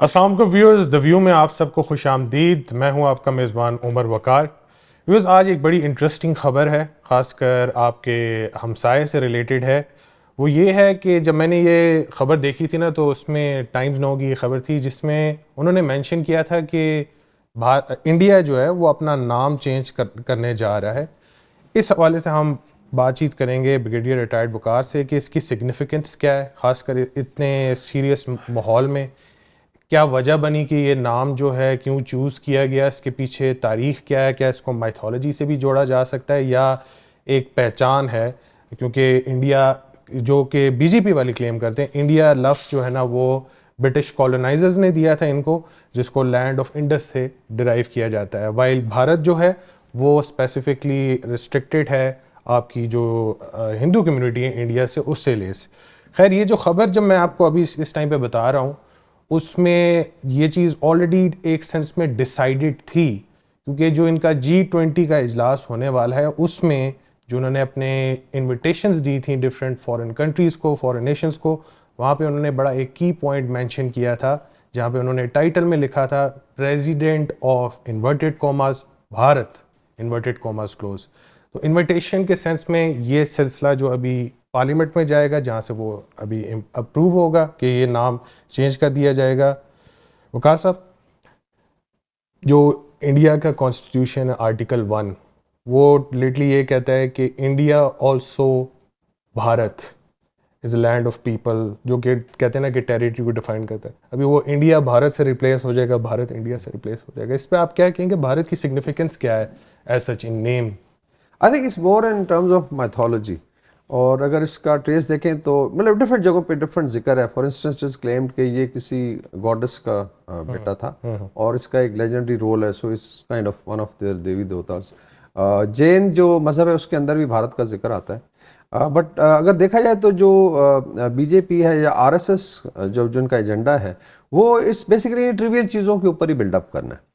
السلام علیکم viewers, the view میں آپ سب کو خوش آمدید. میں ہوں آپ کا میزبان عمر وقار. ویورز، آج ایک بڑی انٹرسٹنگ خبر ہے، خاص کر آپ کے ہمسائے سے ریلیٹڈ ہے. وہ یہ ہے کہ جب میں نے یہ خبر دیکھی تھی نا تو اس میں ٹائمز نو کی یہ خبر تھی جس میں انہوں نے مینشن کیا تھا کہ انڈیا جو ہے وہ اپنا نام چینج کرنے جا رہا ہے. اس حوالے سے ہم بات چیت کریں گے بریگیڈیئر ریٹائرڈ وقار سے کہ اس کی سگنیفیکنس کیا ہے، خاص کر اتنے سیریس ماحول میں. کیا وجہ بنی کہ یہ نام جو ہے کیوں چوز کیا گیا، اس کے پیچھے تاریخ کیا ہے، کیا اس کو مائتھولوجی سے بھی جوڑا جا سکتا ہے یا ایک پہچان ہے؟ کیونکہ انڈیا جو کہ بی جے پی والی کلیم کرتے ہیں، انڈیا لفظ جو ہے نا وہ برٹش کالونائزرز نے دیا تھا ان کو، جس کو لینڈ آف انڈس سے ڈرائیو کیا جاتا ہے، وائل بھارت جو ہے وہ اسپیسیفکلی ریسٹرکٹیڈ ہے آپ کی جو ہندو کمیونٹی ہے انڈیا سے، اس سے لیس. خیر، یہ جو خبر جب میں آپ کو ابھی اس ٹائم پہ بتا رہا ہوں اس میں یہ چیز آلریڈی ایک سینس میں ڈیسائیڈڈ تھی، کیونکہ جو ان کا G20 کا اجلاس ہونے والا ہے اس میں جو انہوں نے اپنے انویٹیشنز دی تھیں ڈفرینٹ فارن کنٹریز کو، فارن نیشنز کو، وہاں پہ انہوں نے بڑا ایک کی پوائنٹ مینشن کیا تھا جہاں پہ انہوں نے ٹائٹل میں لکھا تھا president of inverted commas Bharat inverted commas close. تو انویٹیشن کے سینس میں یہ سلسلہ جو ابھی پارلیمنٹ میں جائے گا جہاں سے وہ ابھی اپروو ہوگا کہ یہ نام چینج کر دیا جائے گا. وقار صاحب، جو انڈیا کا کانسٹیٹیوشن آرٹیکل 1 وہ لیٹلی یہ کہتا ہے کہ India also Bharat is a land of people, جو کہ کہتے ہیں نا کہ ٹیریٹری کو ڈیفائن کرتا ہے. ابھی وہ انڈیا بھارت سے ریپلیس ہو جائے گا، بھارت انڈیا سے ریپلیس ہو جائے گا. اس پہ آپ کیا کہیں گے؟ بھارت کی سگنیفیکنس کیا ہے as such in name? I think it's more in terms of mythology. اور اگر اس کا ٹریس دیکھیں تو مطلب ڈفرینٹ جگہوں پہ ڈفرینٹ ذکر ہے. فار انسٹنس اٹس کلیمڈ کہ یہ کسی گاڈس کا بیٹا تھا اور اس کا ایک لیجنڈری رول ہے، سو اس kind of one of their devi devtas. Jain جو مذہب ہے اس کے اندر بھی بھارت کا ذکر آتا ہے. بٹ اگر دیکھا جائے تو جو بی جے پی ہے یا آر ایس ایس جو جن کا ایجنڈا ہے وہ اس بیسیکلی ٹریویل چیزوں کے اوپر ہی بلڈ اپ کرنا ہے.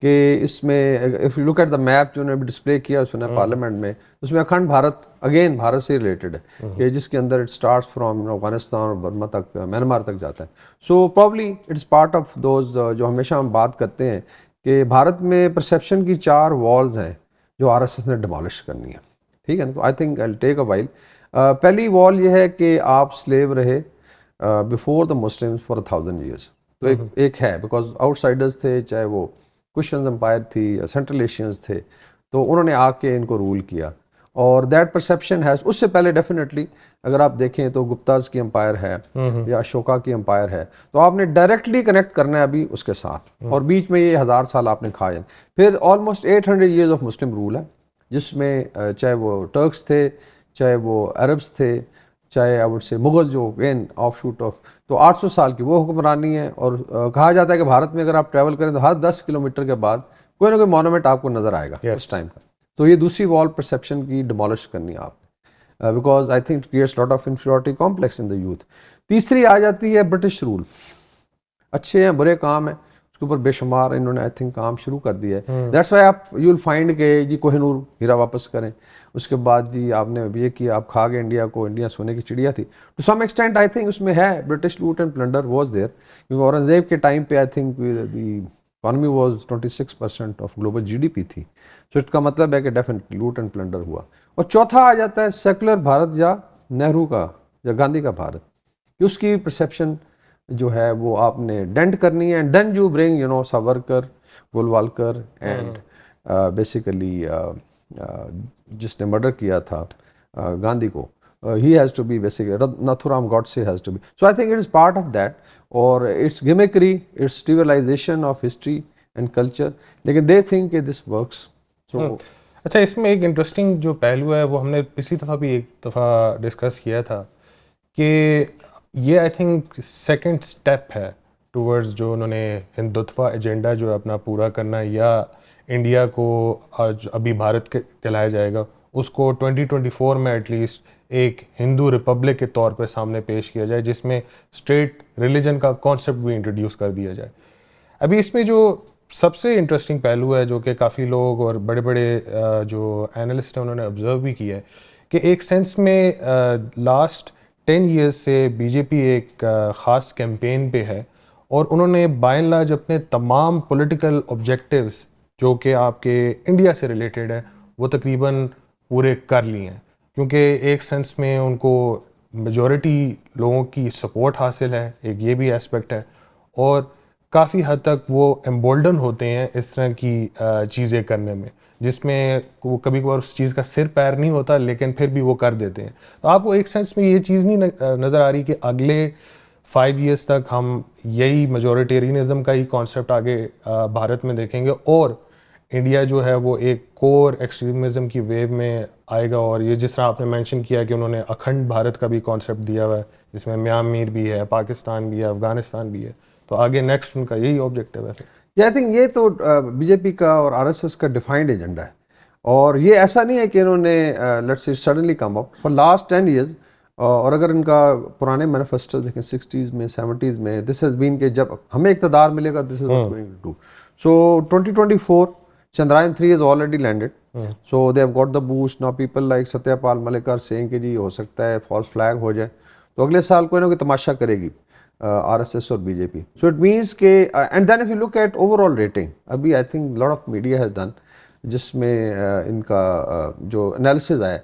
کہ اس میں if you look at the map جو انہوں نے ڈسپلے کیا اس میں پارلیمنٹ میں، اس میں اکھنڈ بھارت اگین بھارت سے ریلیٹڈ ہے کہ جس کے اندر اٹ اسٹارٹس فرام افغانستان اور برما تک، میانمار تک جاتا ہے. So probably it's part of those جو ہمیشہ ہم بات کرتے ہیں کہ بھارت میں پرسیپشن کی 4 والز ہیں جو آر ایس ایس نے ڈیمالش کرنی ہے. ٹھیک ہے نا؟ تو I think I take a while. پہلی وال یہ ہے کہ آپ سلیو رہے before the Muslim for 1000 years. تو ایک ہے بیکاز آؤٹ سائڈرز تھے، چاہے وہ کوشچنز امپائر تھی یا سینٹرل ایشینز تھے، تو انہوں نے آ کے ان کو رول کیا. اور دیٹ پرسیپشن ہیز، اس سے پہلے ڈیفینیٹلی اگر آپ دیکھیں تو گپتاز کی امپائر ہے یا اشوکا کی امپائر ہے، تو آپ نے ڈائریکٹلی کنیکٹ کرنا ہے ابھی اس کے ساتھ. اور بیچ میں یہ 1000 سال آپ نے کھایا. پھر almost 800 years of Muslim rule ہے جس میں چاہے وہ ٹرکس تھے، چاہے وہ عربس تھے، چاہے آئی وڈ سے مغل جو اگین آف شوٹ آف، تو 800 سال کی وہ حکمرانی ہے. اور کہا جاتا ہے کہ بھارت میں اگر آپ ٹریول کریں تو ہر 10 کلومیٹر کے بعد کوئی نہ کوئی مونومنٹ آپ کو نظر آئے گا اس ٹائم کا. تو یہ دوسری وال پرسیپشن کی ڈیمالش کرنی ہے آپ نے، because I think creates lot of inferiority complex in the youth. تیسری آ جاتی ہے برٹش رول. اچھے ہیں برے کام ہیں اس کے اوپر بے شمار انہوں نے آئی تھنک کام شروع کر دیا ہے. دیٹس وائی آپ یو ول فائنڈ کہ جی کوہ نور ہیرا واپس کریں، اس کے بعد جی آپ نے یہ کیا، آپ کھا گئے انڈیا کو، انڈیا سونے کی چڑیا تھی. To some extent I think اس میں ہے برٹش لوٹ اینڈ پلنڈر واز دیئر، کیونکہ اورنگزیب کے ٹائم پہ I think the economy was 26% of global GDP تھی. سو اس کا مطلب ہے کہ ڈیفینیٹلی لوٹ اینڈ پلنڈر ہوا. اور چوتھا آ جاتا ہے سیکولر بھارت یا نہرو کا یا گاندھی کا بھارت، کہ اس کی پرسیپشن جو ہے وہ آپ نے ڈینٹ کرنی ہے. And then you bring you know Savarkar, Golwalkar and basically جس نے مرڈر کیا تھا گاندھی کو، he has to be basically Nathuram Godse has to be. So I think it is part of that, or it's gimmickry, it's trivialization of history and culture, لیکن they think کہ this works. So اچھا، اس میں ایک interesting جو پہلو ہے وہ ہم نے پچھلی دفعہ بھی ایک دفعہ ڈسکس کیا تھا کہ یہ آئی تھنک سیکنڈ اسٹیپ ہے ٹورڈز جو انہوں نے ہندوتوا ایجنڈا جو اپنا پورا کرنا، یا انڈیا کو آج ابھی بھارت کہلایا جائے گا، اس کو 2024 میں ایٹ لیسٹ ایک ہندو ریپبلک کے طور پہ سامنے پیش کیا جائے، جس میں اسٹیٹ ریلیجن کا کانسیپٹ بھی انٹروڈیوس کر دیا جائے. ابھی اس میں جو سب سے انٹرسٹنگ پہلو ہے جو کہ کافی لوگ اور بڑے بڑے جو اینالسٹ ہیں انہوں نے آبزرو بھی کیا ہے کہ ایک سینس میں لاسٹ 10 ایئرز سے بی جے پی ایک خاص کیمپین پہ ہے اور انہوں نے بائی اینڈ لارج اپنے تمام پولیٹیکل آبجیکٹیوز جو کہ آپ کے انڈیا سے ریلیٹڈ ہے وہ تقریباً پورے کر لیے ہیں, کیونکہ ایک سینس میں ان کو میجورٹی لوگوں کی سپورٹ حاصل ہے, ایک یہ بھی اسپیکٹ ہے, اور کافی حد تک وہ ایمبولڈن ہوتے ہیں اس طرح کی چیزیں کرنے میں, جس میں وہ کبھی کبھار اس چیز کا سر پیر نہیں ہوتا لیکن پھر بھی وہ کر دیتے ہیں. تو آپ کو ایک سینس میں یہ چیز نہیں نظر آ رہی کہ اگلے 5 ایئرس تک ہم یہی میجورٹیرینزم کا ہی کانسیپٹ آگے بھارت میں دیکھیں گے, اور انڈیا جو ہے وہ ایک کور ایکسٹریمزم کی ویو میں آئے گا, اور یہ جس طرح آپ نے مینشن کیا کہ انہوں نے اکھنڈ بھارت کا بھی کانسیپٹ دیا ہوا ہے جس میں میانمار بھی ہے, پاکستان بھی ہے, افغانستان بھی ہے, تو آگے نیکسٹ ان کا یہی آبجیکٹیو ہے. آئی تھنک یہ تو بی جے پی کا اور آر ایس ایس کا ڈیفائنڈ ایجنڈا ہے, اور یہ ایسا نہیں ہے کہ انہوں نے let's say suddenly come up for last 10 years. اور اگر ان کا پرانے مینیفیسٹو دیکھیں 60s میں 70s میں, دس ہیز بین کہ جب ہمیں اقتدار ملے گا this is what going to do. So 2024 Chandrayaan 3 has already landed. So they have got the boost. Now people like Satyapal Malik are saying کہ جی ہو سکتا ہے false flag ہو جائے, تو اگلے سال کوئی نہ کوئی تماشا کرے گی آر ایس ایس اور B J P. So it means کہ and then if you look at overall rating, ابھی I think lot of media has done جس میں ان کا جو انالیسز آئے,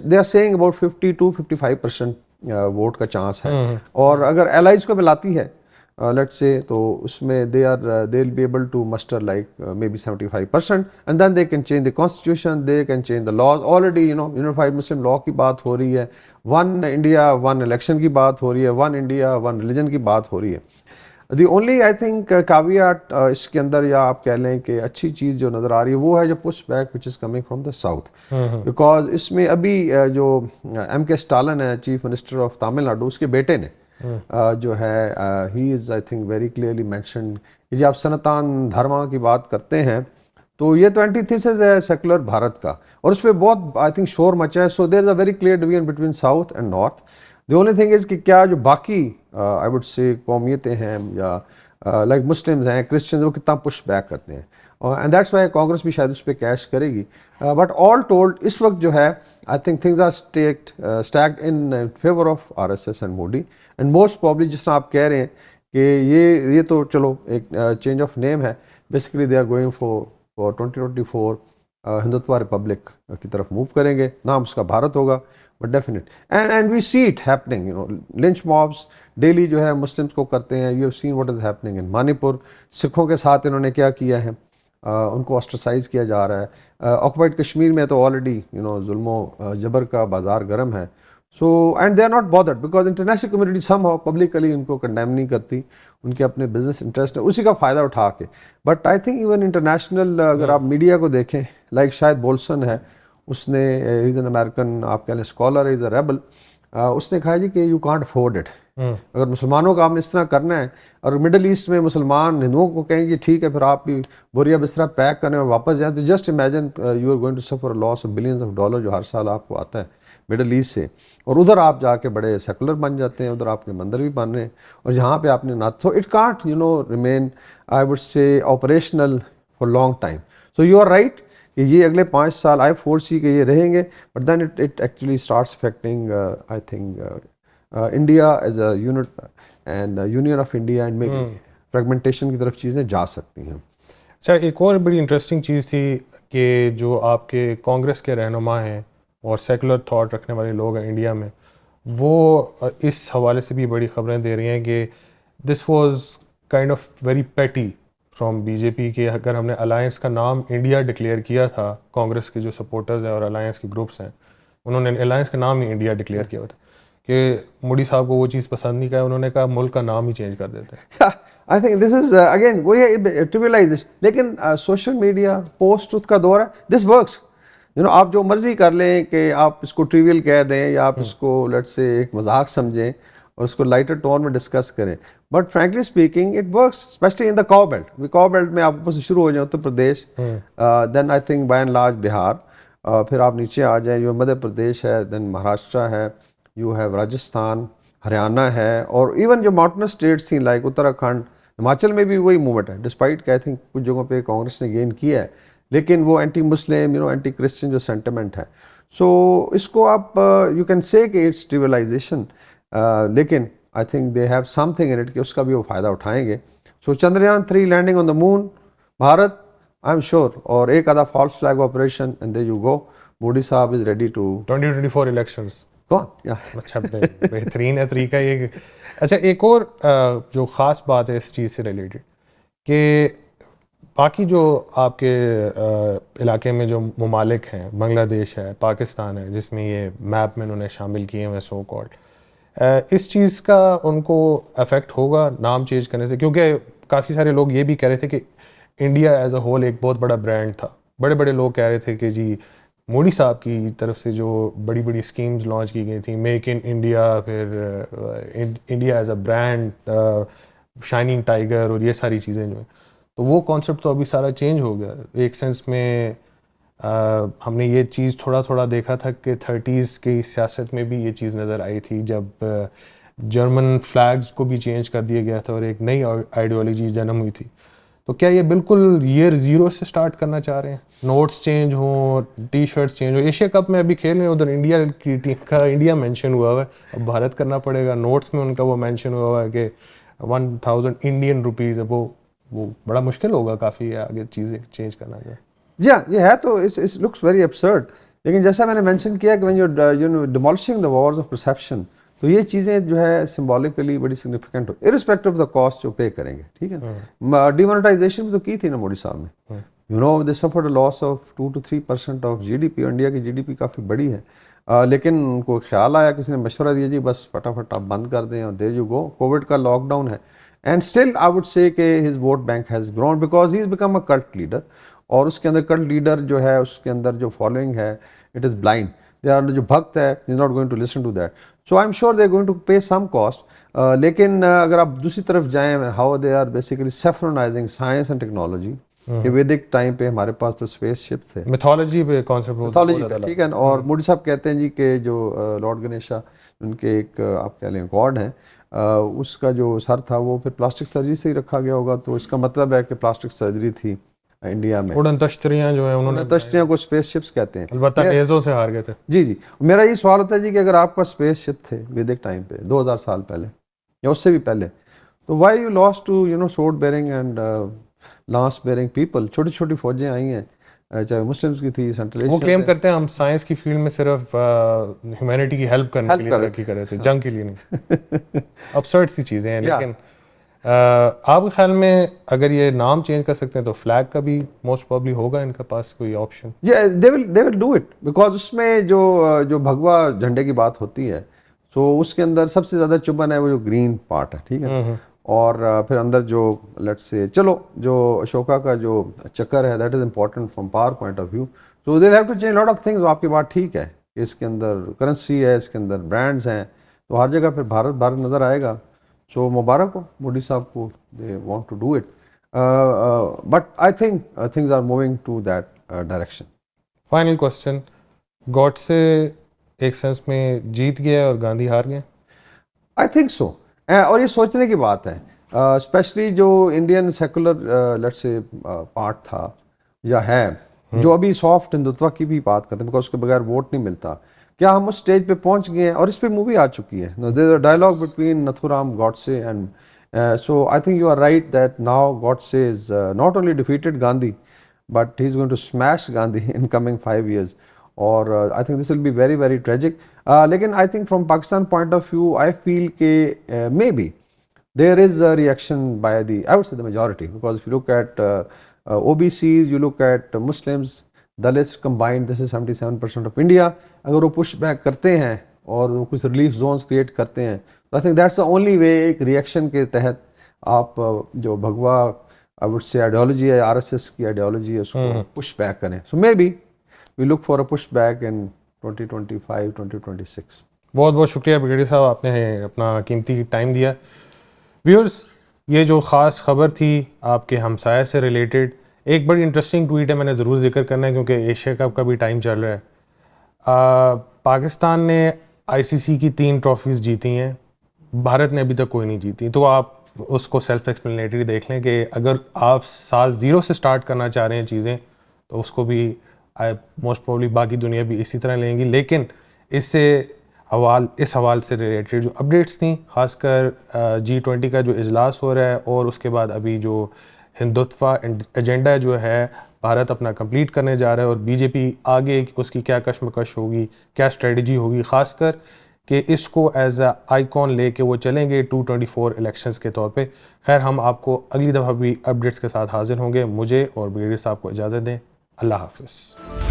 they are seeing about 50 to 55% vote کا چانس ہے, اور اگر الائز کو ملاتی ہے لیٹس سے, تو اس میں they will be able to muster like maybe 75%, and then they can change the constitution, they can change the laws. Already unified Muslim law کی بات ہو رہی ہے, 1 انڈیا 1 الیکشن کی بات ہو رہی ہے, 1 انڈیا 1 ریلیجن کی بات ہو رہی ہے. دی اونلی آئی تھنک کاویاٹ اس کے اندر, یا آپ کہہ لیں کہ اچھی چیز جو نظر آ رہی ہے وہ ہے جو push back which is coming from the south, because اس میں ابھی جو ایم کے اسٹالن ہے chief minister of Tamil Nadu, اس کے بیٹے نے جو ہے he is I think very clearly mentioned کہ جب آپ سناتان دھرما کی بات کرتے ہیں تو یہ تو اینٹی تھیسس ہے سیکولر بھارت کا, اور اس پہ بہت آئی تھنک شور مچا ہے. So there is a very clear division between south and north. The only thing is کہ کیا جو باقی آئی وڈ سے قومیتیں ہیں یا لائک مسلمز ہیں, کرسچنز, وہ کتنا پش بیک کرتے ہیں, اینڈ دیٹس وائی کانگریس بھی شاید اس پہ کیش کرے گی. بٹ آل ٹولڈ اس وقت جو ہے I think things are stacked in favour of R S S and Modi, and most probably جس طرح آپ کہہ رہے ہیں کہ یہ تو چلو ایک چینج آف نیم ہے, basically they are going for 2024 Hindutva republic کی طرف موو کریں گے. نام اس کا بھارت ہوگا, but definite and we see it happening, lynch mobs daily جو ہے مسلمس کو کرتے ہیں. You have seen what is happening in Manipur. سکھوں کے ساتھ انہوں نے کیا کیا ہے, ان کو آسٹرسائز کیا جا رہا ہے. آکوپائڈ کشمیر میں تو آلریڈی ظلم و جبر کا بازار گرم ہے. So and they are not bothered because international community somehow publicly ان کو کنڈیم نہیں کرتی, ان کے اپنے بزنس انٹرسٹ ہے اسی کا فائدہ اٹھا کے. But I think even international اگر آپ میڈیا کو دیکھیں, لائک شاید بولسن ہے, اس نے از این امیرکن آپ کہہ لیں اسکالر, از اے ریبل, اس نے کہا جی کہ یو کانٹ افورڈ اٹ. اگر مسلمانوں کا آپ نے اس طرح کرنا ہے, اور مڈل ایسٹ میں مسلمان ہندوؤں کو کہیں گے ٹھیک ہے پھر آپ بھی بوریا بستر پیک کرنے اور واپس جائیں, تو just imagine you are going to suffer loss of billions of dollar جو ہر سال آپ کو آتا ہے مڈل ایسٹ سے, اور ادھر آپ جا کے بڑے سیکولر بن جاتے ہیں, ادھر آپ کے مندر بھی بن رہے ہیں, اور یہاں پہ آپ نے نہ تو it can't remain I would say operational for long time. So you are right کہ یہ اگلے 5 سال آئی فور سی کہ یہ رہیں گے, but then it actually starts affecting I think India as a unit and union of India, and maybe fragmentation کی طرف چیزیں جا سکتی ہیں. اچھا, ایک اور بڑی انٹرسٹنگ چیز تھی کہ جو آپ کے کانگریس کے رہنما ہیں اور سیکولر تھاٹ رکھنے والے لوگ ہیں انڈیا میں, وہ اس حوالے سے بھی بڑی خبریں دے رہی ہیں کہ this was kind of very پیٹی فرام بی جے پی کہ اگر ہم نے الائنس کا نام انڈیا ڈکلیئر کیا تھا, کانگریس کے جو سپورٹرز ہیں اور الائنس کے گروپس ہیں انہوں نے الائنس کا نام ہی انڈیا ڈکلیئر کیا تھا, کہ موڈی صاحب کو وہ چیز پسند نہیں کہا, انہوں نے کہا ملک کا نام ہی چینج کر دیتے ہیں. آئی تھنک دس از اگین وہی ہے ٹریولائزیشن, لیکن سوشل میڈیا پوسٹ ٹروتھ کا دور ہے, دس ورکس. آپ جو مرضی کر لیں کہ آپ اس کو ٹریویل کہہ دیں یا آپ اس کو لیٹ سے ایک مذاق سمجھیں اور اس کو لائٹر ٹون میں ڈسکس کریں, but frankly speaking it works especially in the cow belt. Cow belt میں آپ اوپر سے شروع ہو جائیں Uttar Pradesh, then I think by and large Bihar, پھر آپ نیچے آ جائیں جو مدھیہ پردیش ہے, دین مہاراشٹرا ہے, یو ہیو راجستھان, ہریانہ ہے, اور ایون جو ماؤنٹن اسٹیٹس تھیں لائک اتراکھنڈ, ہماچل میں بھی وہی موومنٹ ہے, ڈسپائٹ کہ آئی تھنک کچھ جگہوں پہ کانگریس نے گین کیا ہے, لیکن وہ اینٹی مسلم اینٹی کرسچن جو سینٹیمنٹ ہے. سو اس کو آپ یو کین سے کہ اٹس ٹریولائزیشن, لیکن I think they have something in it کہ اس کا بھی وہ فائدہ اٹھائیں گے. So Chandrayaan 3 landing on the moon, Bharat I am sure, اور ایک آدھا false flag operation and there you go. Modi صاحب از ریڈی ٹو 2024 الیکشنز. کون. اچھا بہترین ہے طریقہ یہ. اچھا ایک اور جو خاص بات ہے اس چیز سے ریلیٹڈ کہ باقی جو آپ کے علاقے میں جو ممالک ہیں, بنگلہ دیش ہے, پاکستان ہے, جس میں یہ میپ میں انہوں نے شامل کیے ہوئے سو کالڈ, اس چیز کا ان کو افیکٹ ہوگا نام چینج کرنے سے؟ کیونکہ کافی سارے لوگ یہ بھی کہہ رہے تھے کہ انڈیا ایز اے ہول ایک بہت بڑا برانڈ تھا. بڑے بڑے لوگ کہہ رہے تھے کہ جی مودی صاحب کی طرف سے جو بڑی بڑی اسکیمز لانچ کی گئی تھیں, میک ان انڈیا, پھر India as a brand, shining tiger, اور یہ ساری چیزیں جو ہیں, تو وہ کانسیپٹ تو ابھی سارا چینج ہو گیا. ایک سینس میں ہم نے یہ چیز تھوڑا تھوڑا دیکھا تھا کہ 30s کی سیاست میں بھی یہ چیز نظر آئی تھی جب جرمن فلیگز کو بھی چینج کر دیا گیا تھا اور ایک نئی آئیڈیالوجی جنم ہوئی تھی. تو کیا یہ بالکل ایئر 0 سے سٹارٹ کرنا چاہ رہے ہیں؟ نوٹس چینج ہوں, ٹی شرٹس چینج ہوں. ایشیا کپ میں ابھی کھیل رہے ہیں, ادھر انڈیا کی ٹیم کا انڈیا مینشن ہوا ہوا ہے, اب بھارت کرنا پڑے گا. نوٹس میں ان کا وہ مینشن ہوا ہوا ہے کہ 1000 انڈین روپیز ہے. وہ بڑا مشکل ہوگا کافی آگے چیزیں چینج کرنا. جی ہاں, یہ ہے تو اس لکس ویری ابسرڈ. لیکن جیسا میں نے مینشن کیا کہ when you're demolishing the walls of perception, تو یہ چیزیں جو ہے سمبولکلی بڑی significant who, irrespective of the cost جو پے کریں گے. ٹھیک ہے, ڈیمونیٹائزیشن بھی تو کی تھی نا مودی صاحب نے. You know they suffered a loss of 2 to 3% of G D P. India کی جی ڈی پی کافی بڑی ہے, لیکن ان کو خیال آیا, کسی نے مشورہ دیا جی بس فٹافٹ آپ بند کر دیں, اور دیر یو گو. کووڈ کا لاک ڈاؤن ہے, and still I would say کہ his vote bank has grown because he is become a cult leader. اور اس کے اندر کلٹ لیڈر جو ہے اس کے اندر جو فالوئنگ ہے it is blind. They are جو بھکت ہے is not going to listen to that. So I am sure they are going to pay some cost. لیکن اگر آپ دوسری طرف جائیں, how they are basically saffronizing science and technology. کہ ویدک ٹائم پہ ہمارے پاس تو اسپیس شپ تھے, میتھولوجی پہ کانسیپٹ, میتھولوجی پہ. ٹھیک ہے, اور مودی صاحب کہتے ہیں جی کہ جو لارڈ گنیشا ان کے ایک آپ کہہ لیں گاڈ ہیں, اس کا جو سر تھا وہ پھر پلاسٹک سرجری سے ہی رکھا گیا ہوگا. تو اس کا مطلب ہے کہ پلاسٹک سرجری تھی انڈیا میں. اڑن تشتریاں جو ہیں انہوں نے, تشتریاں کو اسپیس شپس کہتے ہیں. البتہ نیزوں سے ہار گئے تھے. جی جی, میرا یہ سوال ہوتا ہے جی کہ اگر آپ کا اسپیس شپ تھے ویدک ٹائم پہ 2000 سال پہلے یا اس سے بھی پہلے, تو why you lost to you know sword bearing and lance bearing people. چھوٹی چھوٹی فوجیں آئی ہیں, چاہے مسلمس کی تھی, سینٹرل ایشیا. وہ کلیم کرتے ہیں ہم سائنس کی فیلڈ میں صرف ہیومینٹی کی ہیلپ کرنے کے لیے ترقی کر رہے تھے, جنگ کے لیے نہیں. ابسرڈ سی چیزیں ہیں. لیکن آپ کے خیال میں اگر یہ نام چینج کر سکتے ہیں تو فلیگ کا بھی موسٹ پرابلی ہوگا ان کے پاس کوئی option? They will do it, because اس میں جو بھگوا جھنڈے کی بات ہوتی ہے, تو اس کے اندر سب سے زیادہ چبھن ہے وہ جو گرین پارٹ ہے. ٹھیک ہے, اور پھر اندر جو لیٹس سے چلو جو اشوکا کا جو چکر ہے that is important from power point of view. So they have to change lot of things. آپ کی بات ٹھیک ہے کہ اس کے اندر کرنسی ہے, اس کے اندر برانڈز ہیں, تو ہر جگہ پھر بھارت نظر آئے گا. سو مبارک ہو مودی صاحب کو, they want to do it, but I think things are moving to that direction. Final question, God سے ایک سینس میں جیت گیا اور گاندھی ہار گئے؟ I think so. اور یہ سوچنے کی بات ہے, اسپیشلی جو انڈین سیکولر لیٹ سے پارٹ تھا یا ہے, جو ابھی سافٹ ہندوتوا کی بھی بات کرتے ہیں بیکاز اس کے بغیر ووٹ نہیں ملتا. کیا ہم اس اسٹیج پہ پہنچ گئے ہیں؟ اور اس پہ مووی آ چکی ہے, there is a dialogue between Nathuram Godse and so I think you are right that now Godse is not only defeated Gandhi but he is going to smash Gandhi in coming 5 years. اور I think this will be very very tragic. لیکن I think from Pakistan point of view I feel کہ maybe there is a reaction by the I would say the majority, because if you look at OBCs, you look at Muslims, Dalits combined, this is 77% of India. اگر وہ push back کرتے ہیں اور وہ کچھ relief zones create کرتے ہیں, تو I think that's the only way. ایک ریئیکشن کے تحت آپ جو بھگوا آئی وڈ سے آئیڈیالوجی ہے, RSS کی آئیڈیالوجی ہے, اس کو پش بیک کریں. So maybe we look for a push back in 2025, 2026. بہت بہت شکریہ بریگیڈیئر صاحب, آپ نے اپنا قیمتی ٹائم دیا. ویورز, یہ جو خاص خبر تھی آپ کے ہمسائے سے ریلیٹڈ, ایک بڑی انٹرسٹنگ ٹویٹ ہے, میں نے ضرور ذکر کرنا ہے کیونکہ ایشیا کپ کا بھی ٹائم چل رہا ہے. پاکستان نے ICC کی 3 ٹرافیز جیتی ہیں, بھارت نے ابھی تک کوئی نہیں جیتی. تو آپ اس کو سیلف ایکسپلینیٹری دیکھ لیں کہ اگر آپ سال 0 سے سٹارٹ کرنا چاہ رہے ہیں چیزیں, تو اس کو بھی موسٹ پروبلی باقی دنیا بھی اسی طرح لیں گی. لیکن اس سے اس حوالے سے ریلیٹڈ جو اپڈیٹس تھیں، خاص کر G20 کا جو اجلاس ہو رہا ہے اور اس کے بعد ابھی جو ہندوتوا ایجنڈا جو ہے بھارت اپنا کمپلیٹ کرنے جا رہا ہے، اور BJP آگے اس کی کیا کشمکش ہوگی، کیا اسٹریٹجی ہوگی، خاص کر کہ اس کو ایز اے آئیکن لے کے وہ چلیں گے 224 الیکشنز کے طور پہ۔ خیر، ہم آپ کو اگلی دفعہ بھی اپڈیٹس کے ساتھ حاضر ہوں گے۔ مجھے اور بریگیڈیئر صاحب کو اجازت دیں، اللہ حافظ۔